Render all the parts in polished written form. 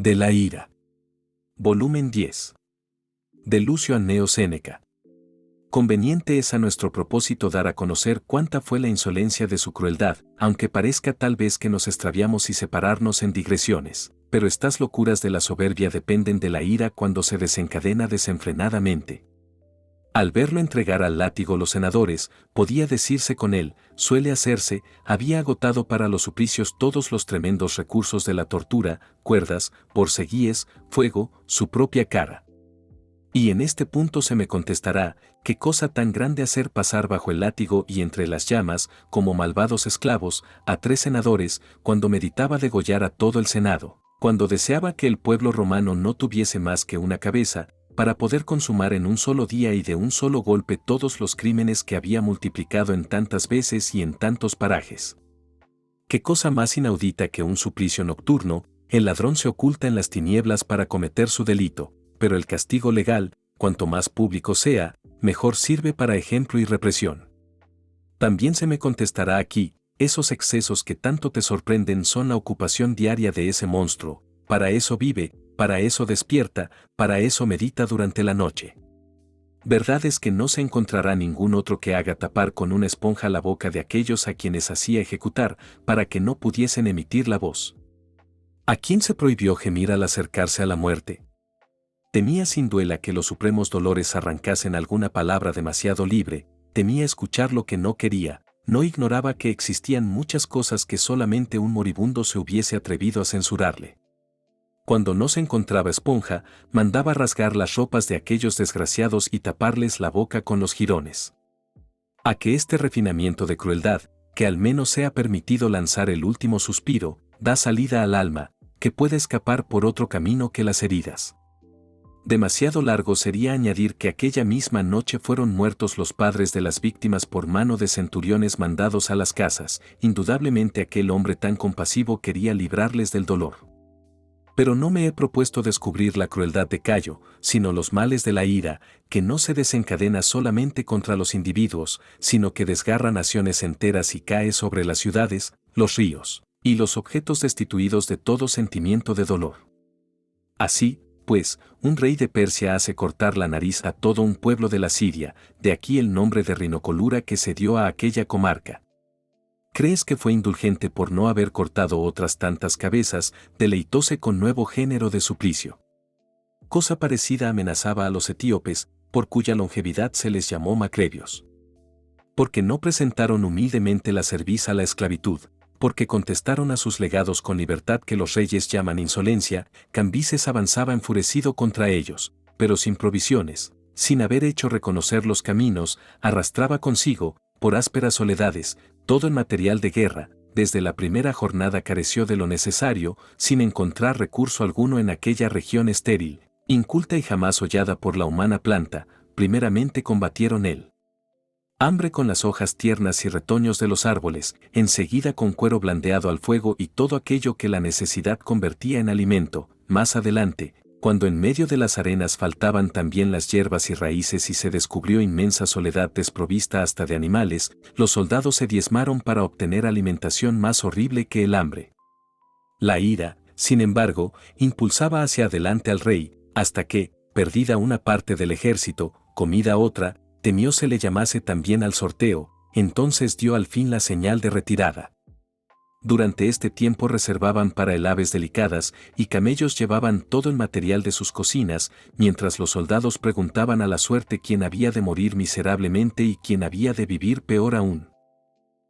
De la ira. Volumen 10. De Lucio Anneo Séneca. Conveniente es a nuestro propósito dar a conocer cuánta fue la insolencia de su crueldad, aunque parezca tal vez que nos extraviamos y separarnos en digresiones, pero estas locuras de la soberbia dependen de la ira cuando se desencadena desenfrenadamente. Al verlo entregar al látigo los senadores, podía decirse con él, suele hacerse, había agotado para los suplicios todos los tremendos recursos de la tortura, cuerdas, borceguíes, fuego, su propia cara. Y en este punto se me contestará, qué cosa tan grande hacer pasar bajo el látigo y entre las llamas, como malvados esclavos, a 3 senadores, cuando meditaba degollar a todo el Senado, cuando deseaba que el pueblo romano no tuviese más que una cabeza, para poder consumar en un solo día y de un solo golpe todos los crímenes que había multiplicado en tantas veces y en tantos parajes. Qué cosa más inaudita que un suplicio nocturno, el ladrón se oculta en las tinieblas para cometer su delito, pero el castigo legal, cuanto más público sea, mejor sirve para ejemplo y represión. También se me contestará aquí, esos excesos que tanto te sorprenden son la ocupación diaria de ese monstruo, para eso vive, para eso despierta, para eso medita durante la noche. Verdad es que no se encontrará ningún otro que haga tapar con una esponja la boca de aquellos a quienes hacía ejecutar, para que no pudiesen emitir la voz. ¿A quién se prohibió gemir al acercarse a la muerte? Temía sin duela que los supremos dolores arrancasen alguna palabra demasiado libre, temía escuchar lo que no quería, no ignoraba que existían muchas cosas que solamente un moribundo se hubiese atrevido a censurarle. Cuando no se encontraba esponja, mandaba rasgar las ropas de aquellos desgraciados y taparles la boca con los jirones. A que este refinamiento de crueldad, que al menos sea permitido lanzar el último suspiro, da salida al alma, que puede escapar por otro camino que las heridas. Demasiado largo sería añadir que aquella misma noche fueron muertos los padres de las víctimas por mano de centuriones mandados a las casas, indudablemente aquel hombre tan compasivo quería librarles del dolor. Pero no me he propuesto descubrir la crueldad de Cayo, sino los males de la ira, que no se desencadena solamente contra los individuos, sino que desgarra naciones enteras y cae sobre las ciudades, los ríos, y los objetos destituidos de todo sentimiento de dolor. Así, pues, un rey de Persia hace cortar la nariz a todo un pueblo de la Siria, de aquí el nombre de rinocolura que se dio a aquella comarca. ¿Crees que fue indulgente por no haber cortado otras tantas cabezas, deleitóse con nuevo género de suplicio? Cosa parecida amenazaba a los etíopes, por cuya longevidad se les llamó macrebios. Porque no presentaron humildemente la cerviz a la esclavitud, porque contestaron a sus legados con libertad que los reyes llaman insolencia, Cambises avanzaba enfurecido contra ellos, pero sin provisiones, sin haber hecho reconocer los caminos, arrastraba consigo, por ásperas soledades, todo el material de guerra, desde la primera jornada careció de lo necesario, sin encontrar recurso alguno en aquella región estéril, inculta y jamás hollada por la humana planta, primeramente combatieron él. Hambre con las hojas tiernas y retoños de los árboles, enseguida con cuero blandeado al fuego y todo aquello que la necesidad convertía en alimento, más adelante, cuando en medio de las arenas faltaban también las hierbas y raíces y se descubrió inmensa soledad desprovista hasta de animales, los soldados se diezmaron para obtener alimentación más horrible que el hambre. La ira, sin embargo, impulsaba hacia adelante al rey, hasta que, perdida una parte del ejército, comida otra, temió se le llamase también al sorteo, entonces dio al fin la señal de retirada. Durante este tiempo reservaban para él aves delicadas y camellos llevaban todo el material de sus cocinas, mientras los soldados preguntaban a la suerte quién había de morir miserablemente y quién había de vivir peor aún.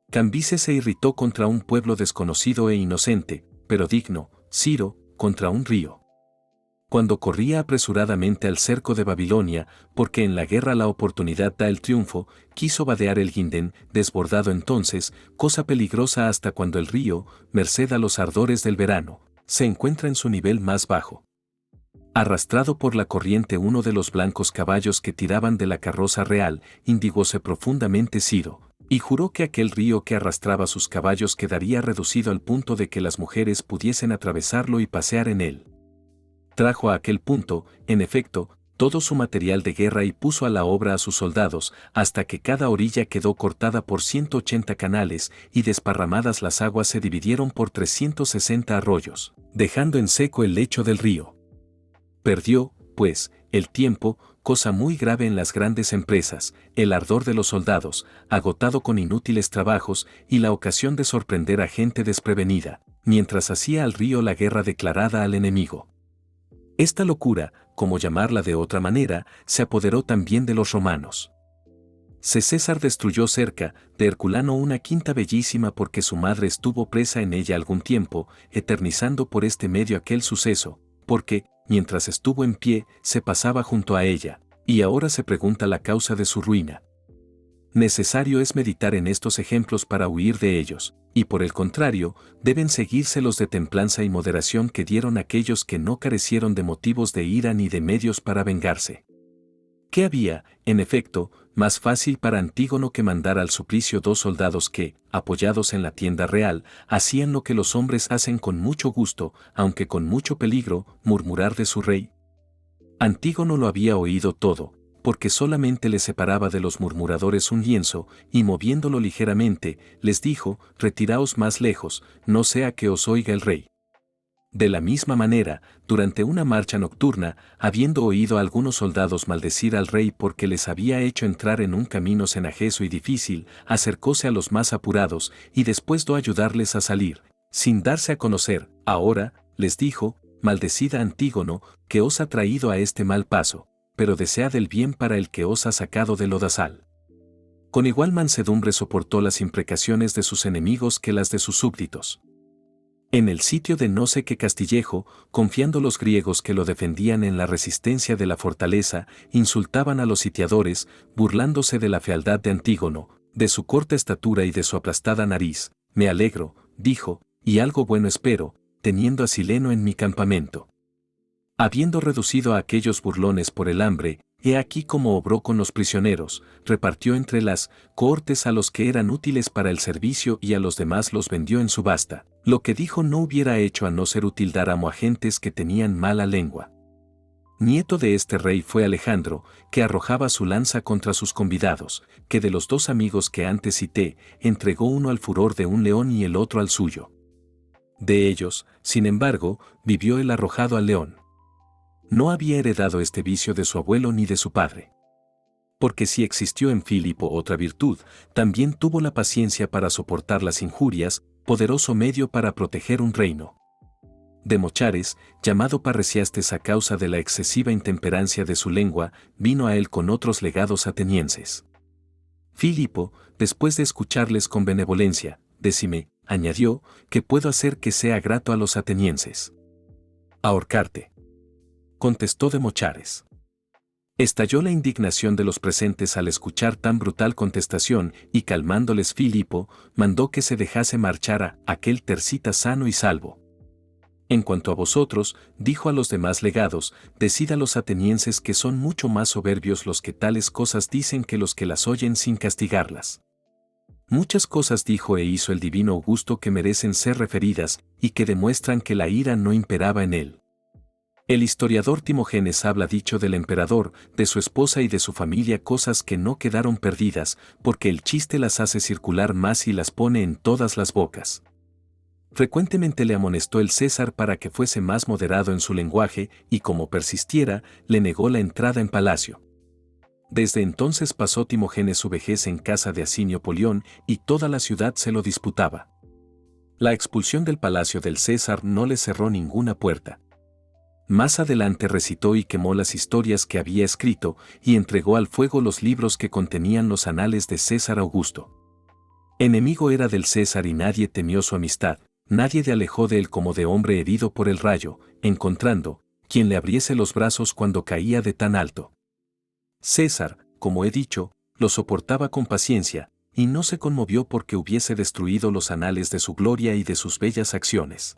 Cambises se irritó contra un pueblo desconocido e inocente, pero digno, Ciro, contra un río. Cuando corría apresuradamente al cerco de Babilonia, porque en la guerra la oportunidad da el triunfo, quiso vadear el Guindén, desbordado entonces, cosa peligrosa hasta cuando el río, merced a los ardores del verano, se encuentra en su nivel más bajo. Arrastrado por la corriente uno de los blancos caballos que tiraban de la carroza real, indigóse profundamente Ciro, y juró que aquel río que arrastraba sus caballos quedaría reducido al punto de que las mujeres pudiesen atravesarlo y pasear en él. Trajo a aquel punto, en efecto, todo su material de guerra y puso a la obra a sus soldados, hasta que cada orilla quedó cortada por 180 canales, y desparramadas las aguas se dividieron por 360 arroyos, dejando en seco el lecho del río. Perdió, pues, el tiempo, cosa muy grave en las grandes empresas, el ardor de los soldados, agotado con inútiles trabajos, y la ocasión de sorprender a gente desprevenida, mientras hacía al río la guerra declarada al enemigo. Esta locura, como llamarla de otra manera, se apoderó también de los romanos. César destruyó cerca de Herculano una quinta bellísima porque su madre estuvo presa en ella algún tiempo, eternizando por este medio aquel suceso, porque, mientras estuvo en pie, se pasaba junto a ella, y ahora se pregunta la causa de su ruina. Necesario es meditar en estos ejemplos para huir de ellos, y por el contrario, deben seguirse los de templanza y moderación que dieron aquellos que no carecieron de motivos de ira ni de medios para vengarse. ¿Qué había, en efecto, más fácil para Antígono que mandar al suplicio 2 soldados que, apoyados en la tienda real, hacían lo que los hombres hacen con mucho gusto, aunque con mucho peligro, murmurar de su rey? Antígono lo había oído todo, porque solamente le separaba de los murmuradores un lienzo, y moviéndolo ligeramente, les dijo: retiraos más lejos, no sea que os oiga el rey. De la misma manera, durante una marcha nocturna, habiendo oído a algunos soldados maldecir al rey porque les había hecho entrar en un camino cenagoso y difícil, acercóse a los más apurados, y después de ayudarles a salir, sin darse a conocer, ahora, les dijo: maldecid a Antígono, que os ha traído a este mal paso, pero desead el bien para el que os ha sacado del lodazal. Con igual mansedumbre soportó las imprecaciones de sus enemigos que las de sus súbditos. En el sitio de no sé qué Castillejo, confiando los griegos que lo defendían en la resistencia de la fortaleza, insultaban a los sitiadores, burlándose de la fealdad de Antígono, de su corta estatura y de su aplastada nariz. Me alegro, dijo, y algo bueno espero, teniendo a Sileno en mi campamento. Habiendo reducido a aquellos burlones por el hambre, he aquí cómo obró con los prisioneros, repartió entre las cohortes a los que eran útiles para el servicio y a los demás los vendió en subasta. Lo que dijo no hubiera hecho a no ser útil dar amo a gentes que tenían mala lengua. Nieto de este rey fue Alejandro, que arrojaba su lanza contra sus convidados, que de los 2 amigos que antes cité, entregó uno al furor de un león y el otro al suyo. De ellos, sin embargo, vivió el arrojado al león. No había heredado este vicio de su abuelo ni de su padre. Porque si existió en Filipo otra virtud, también tuvo la paciencia para soportar las injurias, poderoso medio para proteger un reino. Demochares, llamado Parriciastes a causa de la excesiva intemperancia de su lengua, vino a él con otros legados atenienses. Filipo, después de escucharles con benevolencia, decime, añadió, que puedo hacer que sea grato a los atenienses. Ahorcarte, contestó Demochares. Estalló la indignación de los presentes al escuchar tan brutal contestación, y calmándoles Filipo, mandó que se dejase marchar a aquel tercita sano y salvo. En cuanto a vosotros, dijo a los demás legados, decid a los atenienses que son mucho más soberbios los que tales cosas dicen que los que las oyen sin castigarlas. Muchas cosas dijo e hizo el divino Augusto que merecen ser referidas, y que demuestran que la ira no imperaba en él. El historiador Timogenes habla dicho del emperador, de su esposa y de su familia cosas que no quedaron perdidas, porque el chiste las hace circular más y las pone en todas las bocas. Frecuentemente le amonestó el César para que fuese más moderado en su lenguaje, y como persistiera, le negó la entrada en palacio. Desde entonces pasó Timogenes su vejez en casa de Asinio Polión, y toda la ciudad se lo disputaba. La expulsión del palacio del César no le cerró ninguna puerta. Más adelante recitó y quemó las historias que había escrito, y entregó al fuego los libros que contenían los anales de César Augusto. Enemigo era del César y nadie temió su amistad, nadie le alejó de él como de hombre herido por el rayo, encontrando quien le abriese los brazos cuando caía de tan alto. César, como he dicho, lo soportaba con paciencia, y no se conmovió porque hubiese destruido los anales de su gloria y de sus bellas acciones.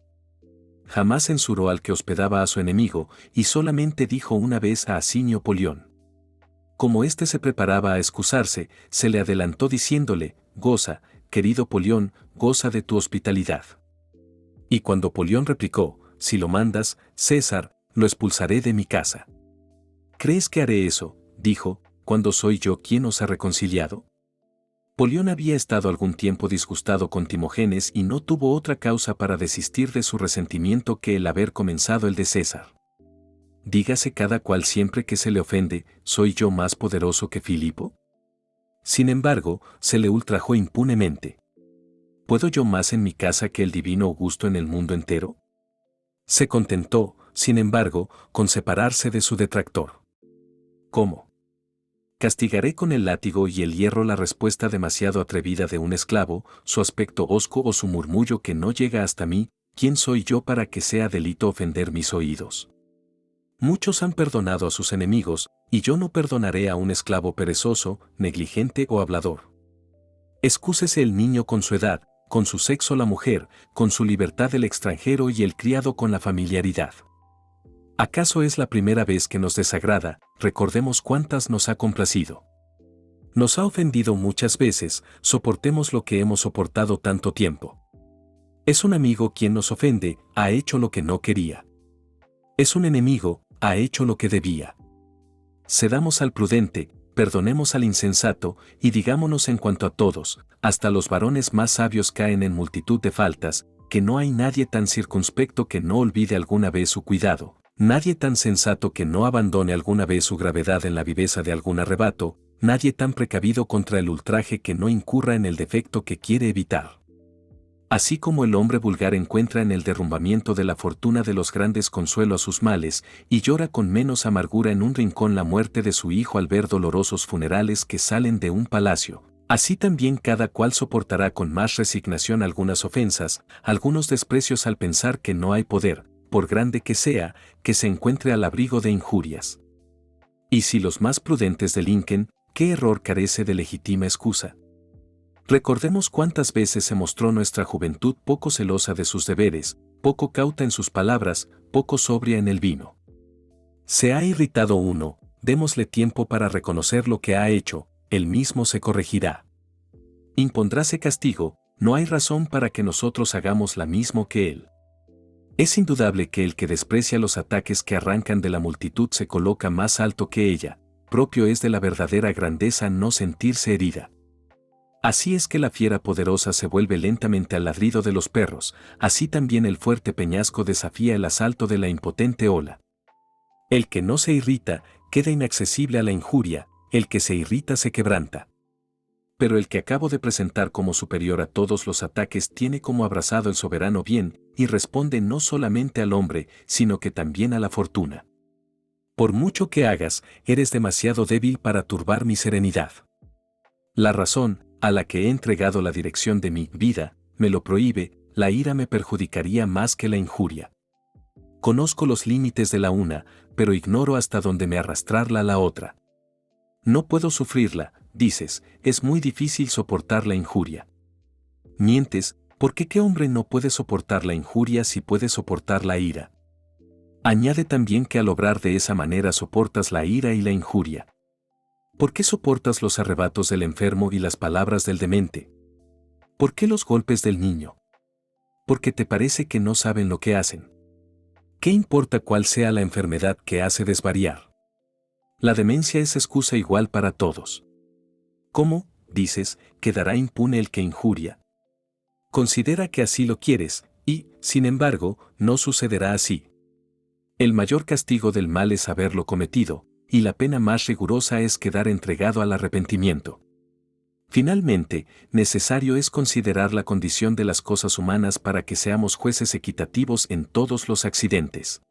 Jamás censuró al que hospedaba a su enemigo, y solamente dijo una vez a Asinio Polión. Como éste se preparaba a excusarse, se le adelantó diciéndole: goza, querido Polión, goza de tu hospitalidad. Y cuando Polión replicó: si lo mandas, César, lo expulsaré de mi casa. ¿Crees que haré eso?, dijo, cuando soy yo quien os ha reconciliado. Polión había estado algún tiempo disgustado con Timogenes y no tuvo otra causa para desistir de su resentimiento que el haber comenzado el de César. Dígase cada cual siempre que se le ofende, ¿soy yo más poderoso que Filipo? Sin embargo, se le ultrajó impunemente. ¿Puedo yo más en mi casa que el divino Augusto en el mundo entero? Se contentó, sin embargo, con separarse de su detractor. ¿Cómo? Castigaré con el látigo y el hierro la respuesta demasiado atrevida de un esclavo, su aspecto hosco o su murmullo que no llega hasta mí. ¿Quién soy yo para que sea delito ofender mis oídos? Muchos han perdonado a sus enemigos, y yo no perdonaré a un esclavo perezoso, negligente o hablador. Excúsese el niño con su edad, con su sexo la mujer, con su libertad el extranjero y el criado con la familiaridad. ¿Acaso es la primera vez que nos desagrada? Recordemos cuántas nos ha complacido. Nos ha ofendido muchas veces, soportemos lo que hemos soportado tanto tiempo. Es un amigo quien nos ofende, ha hecho lo que no quería. Es un enemigo, ha hecho lo que debía. Cedamos al prudente, perdonemos al insensato, y digámonos en cuanto a todos, hasta los varones más sabios caen en multitud de faltas, que no hay nadie tan circunspecto que no olvide alguna vez su cuidado, nadie tan sensato que no abandone alguna vez su gravedad en la viveza de algún arrebato, nadie tan precavido contra el ultraje que no incurra en el defecto que quiere evitar. Así como el hombre vulgar encuentra en el derrumbamiento de la fortuna de los grandes consuelo a sus males, y llora con menos amargura en un rincón la muerte de su hijo al ver dolorosos funerales que salen de un palacio, así también cada cual soportará con más resignación algunas ofensas, algunos desprecios al pensar que no hay poder, por grande que sea, que se encuentre al abrigo de injurias. Y si los más prudentes delinquen, ¿qué error carece de legítima excusa? Recordemos cuántas veces se mostró nuestra juventud poco celosa de sus deberes, poco cauta en sus palabras, poco sobria en el vino. Se ha irritado uno, démosle tiempo para reconocer lo que ha hecho, él mismo se corregirá. Impondráse castigo, no hay razón para que nosotros hagamos la mismo que él. Es indudable que el que desprecia los ataques que arrancan de la multitud se coloca más alto que ella, propio es de la verdadera grandeza no sentirse herida. Así es que la fiera poderosa se vuelve lentamente al ladrido de los perros, así también el fuerte peñasco desafía el asalto de la impotente ola. El que no se irrita, queda inaccesible a la injuria, el que se irrita se quebranta. Pero el que acabo de presentar como superior a todos los ataques tiene como abrazado el soberano bien, y responde no solamente al hombre, sino que también a la fortuna. Por mucho que hagas, eres demasiado débil para turbar mi serenidad. La razón, a la que he entregado la dirección de mi vida, me lo prohíbe, la ira me perjudicaría más que la injuria. Conozco los límites de la una, pero ignoro hasta dónde me arrastrarla la otra. No puedo sufrirla, dices, es muy difícil soportar la injuria. Mientes, porque ¿qué hombre no puede soportar la injuria si puede soportar la ira? Añade también que al obrar de esa manera soportas la ira y la injuria. ¿Por qué soportas los arrebatos del enfermo y las palabras del demente? ¿Por qué los golpes del niño? Porque te parece que no saben lo que hacen. ¿Qué importa cuál sea la enfermedad que hace desvariar? La demencia es excusa igual para todos. ¿Cómo, dices, quedará impune el que injuria? Considera que así lo quieres, y, sin embargo, no sucederá así. El mayor castigo del mal es haberlo cometido, y la pena más rigurosa es quedar entregado al arrepentimiento. Finalmente, necesario es considerar la condición de las cosas humanas para que seamos jueces equitativos en todos los accidentes.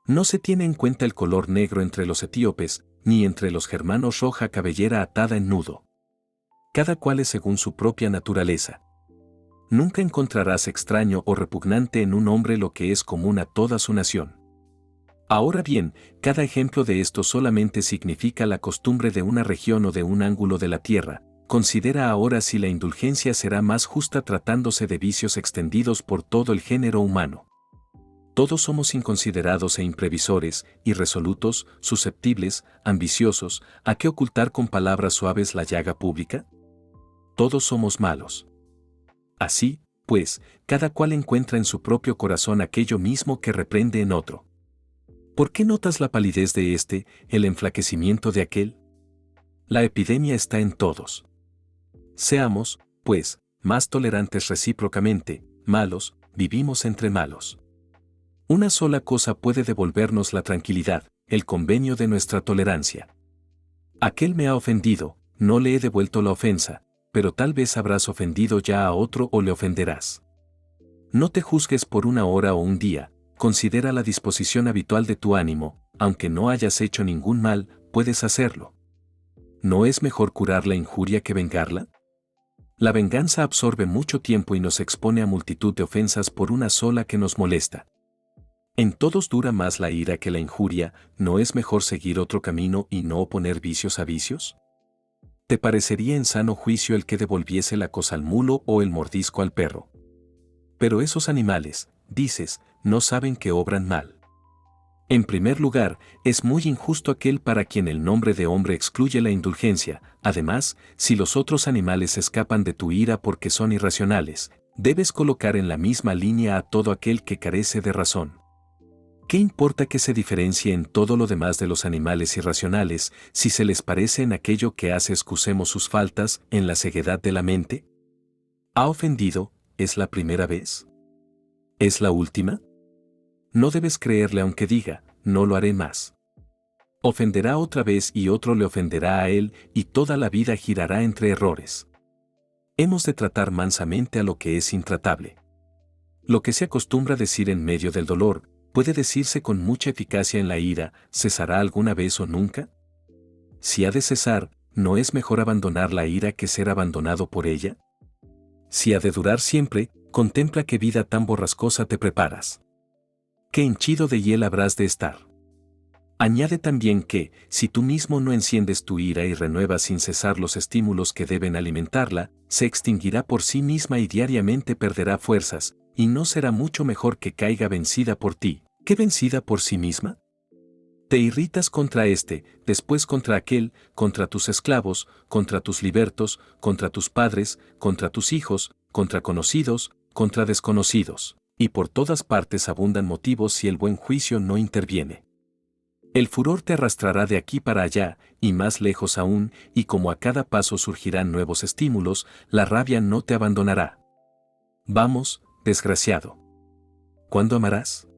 No se tiene en cuenta el color negro entre los etíopes, ni entre los germanos roja cabellera atada en nudo. Cada cual es según su propia naturaleza. Nunca encontrarás extraño o repugnante en un hombre lo que es común a toda su nación. Ahora bien, cada ejemplo de esto solamente significa la costumbre de una región o de un ángulo de la tierra. Considera ahora si la indulgencia será más justa tratándose de vicios extendidos por todo el género humano. Todos somos inconsiderados e imprevisores, irresolutos, susceptibles, ambiciosos, ¿a qué ocultar con palabras suaves la llaga pública? Todos somos malos. Así, pues, cada cual encuentra en su propio corazón aquello mismo que reprende en otro. ¿Por qué notas la palidez de este, el enflaquecimiento de aquel? La epidemia está en todos. Seamos, pues, más tolerantes recíprocamente, malos, vivimos entre malos. Una sola cosa puede devolvernos la tranquilidad, el convenio de nuestra tolerancia. Aquel me ha ofendido, no le he devuelto la ofensa, pero tal vez habrás ofendido ya a otro o le ofenderás. No te juzgues por una hora o un día, considera la disposición habitual de tu ánimo, aunque no hayas hecho ningún mal, puedes hacerlo. ¿No es mejor curar la injuria que vengarla? La venganza absorbe mucho tiempo y nos expone a multitud de ofensas por una sola que nos molesta. En todos dura más la ira que la injuria, ¿no es mejor seguir otro camino y no oponer vicios a vicios? ¿Te parecería en sano juicio el que devolviese la cosa al mulo o el mordisco al perro? Pero esos animales, dices, no saben que obran mal. En primer lugar, es muy injusto aquel para quien el nombre de hombre excluye la indulgencia. Además, si los otros animales escapan de tu ira porque son irracionales, debes colocar en la misma línea a todo aquel que carece de razón. ¿Qué importa que se diferencie en todo lo demás de los animales irracionales si se les parece en aquello que hace excusemos sus faltas, en la ceguedad de la mente? ¿Ha ofendido? ¿Es la primera vez? ¿Es la última? No debes creerle aunque diga, no lo haré más. Ofenderá otra vez y otro le ofenderá a él y toda la vida girará entre errores. Hemos de tratar mansamente a lo que es intratable. Lo que se acostumbra decir en medio del dolor, puede decirse con mucha eficacia en la ira, ¿cesará alguna vez o nunca? Si ha de cesar, ¿no es mejor abandonar la ira que ser abandonado por ella? Si ha de durar siempre, contempla qué vida tan borrascosa te preparas. Qué henchido de hiel habrás de estar. Añade también que, si tú mismo no enciendes tu ira y renuevas sin cesar los estímulos que deben alimentarla, se extinguirá por sí misma y diariamente perderá fuerzas, y no será mucho mejor que caiga vencida por ti, que vencida por sí misma. Te irritas contra este, después contra aquel, contra tus esclavos, contra tus libertos, contra tus padres, contra tus hijos, contra conocidos, contra desconocidos, y por todas partes abundan motivos si el buen juicio no interviene. El furor te arrastrará de aquí para allá, y más lejos aún, y como a cada paso surgirán nuevos estímulos, la rabia no te abandonará. Vamos, desgraciado. ¿Cuándo amarás?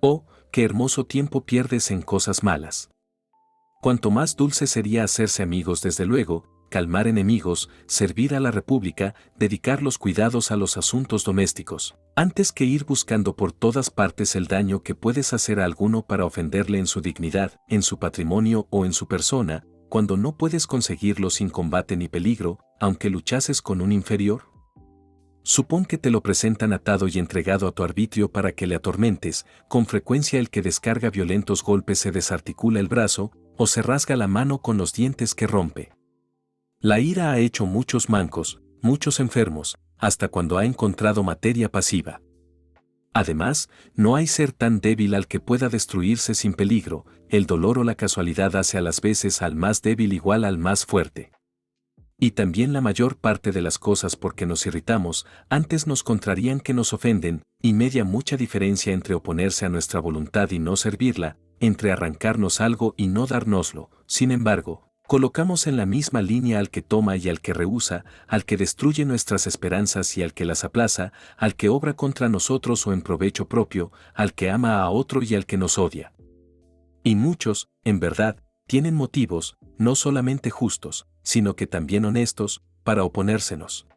Oh, qué hermoso tiempo pierdes en cosas malas. Cuanto más dulce sería hacerse amigos desde luego, calmar enemigos, servir a la República, dedicar los cuidados a los asuntos domésticos, antes que ir buscando por todas partes el daño que puedes hacer a alguno para ofenderle en su dignidad, en su patrimonio o en su persona, cuando no puedes conseguirlo sin combate ni peligro, aunque luchases con un inferior. Supón que te lo presentan atado y entregado a tu arbitrio para que le atormentes, con frecuencia el que descarga violentos golpes se desarticula el brazo, o se rasga la mano con los dientes que rompe. La ira ha hecho muchos mancos, muchos enfermos, hasta cuando ha encontrado materia pasiva. Además, no hay ser tan débil al que pueda destruirse sin peligro, el dolor o la casualidad hace a las veces al más débil igual al más fuerte. Y también la mayor parte de las cosas por que nos irritamos, antes nos contrarían que nos ofenden, y media mucha diferencia entre oponerse a nuestra voluntad y no servirla, entre arrancarnos algo y no dárnoslo. Sin embargo, colocamos en la misma línea al que toma y al que rehúsa, al que destruye nuestras esperanzas y al que las aplaza, al que obra contra nosotros o en provecho propio, al que ama a otro y al que nos odia. Y muchos, en verdad, tienen motivos, no solamente justos, sino que también honestos, para oponérsenos.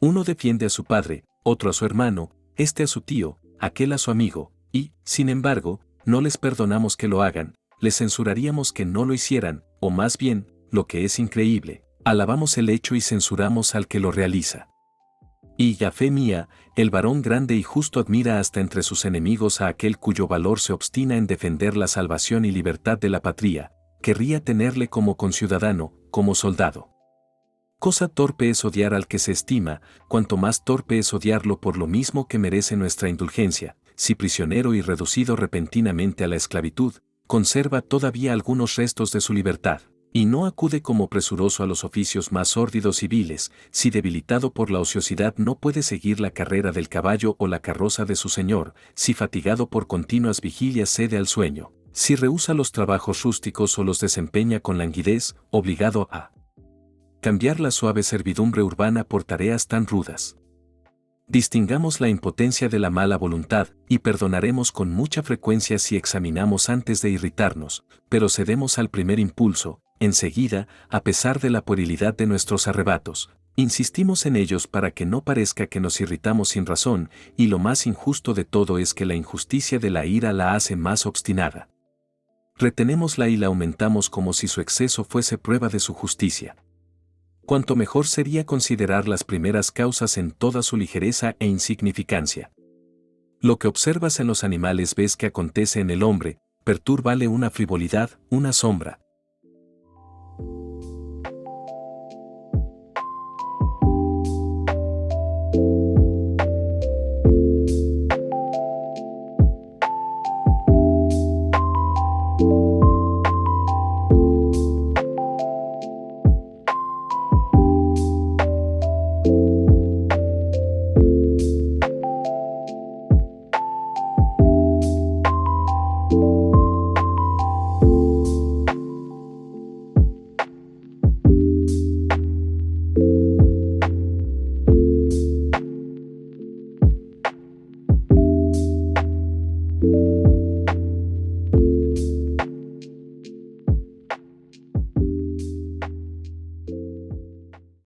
Uno defiende a su padre, otro a su hermano, este a su tío, aquel a su amigo, y, sin embargo, no les perdonamos que lo hagan, les censuraríamos que no lo hicieran, o más bien, lo que es increíble, alabamos el hecho y censuramos al que lo realiza. Y, a fe mía, el varón grande y justo admira hasta entre sus enemigos a aquel cuyo valor se obstina en defender la salvación y libertad de la patria, querría tenerle como conciudadano, como soldado. Cosa torpe es odiar al que se estima, cuanto más torpe es odiarlo por lo mismo que merece nuestra indulgencia, si prisionero y reducido repentinamente a la esclavitud, conserva todavía algunos restos de su libertad. Y no acude como presuroso a los oficios más sórdidos y viles, si debilitado por la ociosidad no puede seguir la carrera del caballo o la carroza de su señor, si fatigado por continuas vigilias cede al sueño, si rehúsa los trabajos rústicos o los desempeña con languidez, obligado a cambiar la suave servidumbre urbana por tareas tan rudas. Distingamos la impotencia de la mala voluntad, y perdonaremos con mucha frecuencia si examinamos antes de irritarnos, pero cedemos al primer impulso, enseguida, a pesar de la puerilidad de nuestros arrebatos. Insistimos en ellos para que no parezca que nos irritamos sin razón, y lo más injusto de todo es que la injusticia de la ira la hace más obstinada. Retenémosla y la aumentamos como si su exceso fuese prueba de su justicia. Cuanto mejor sería considerar las primeras causas en toda su ligereza e insignificancia. Lo que observas en los animales ves que acontece en el hombre, pertúrbale una frivolidad, una sombra,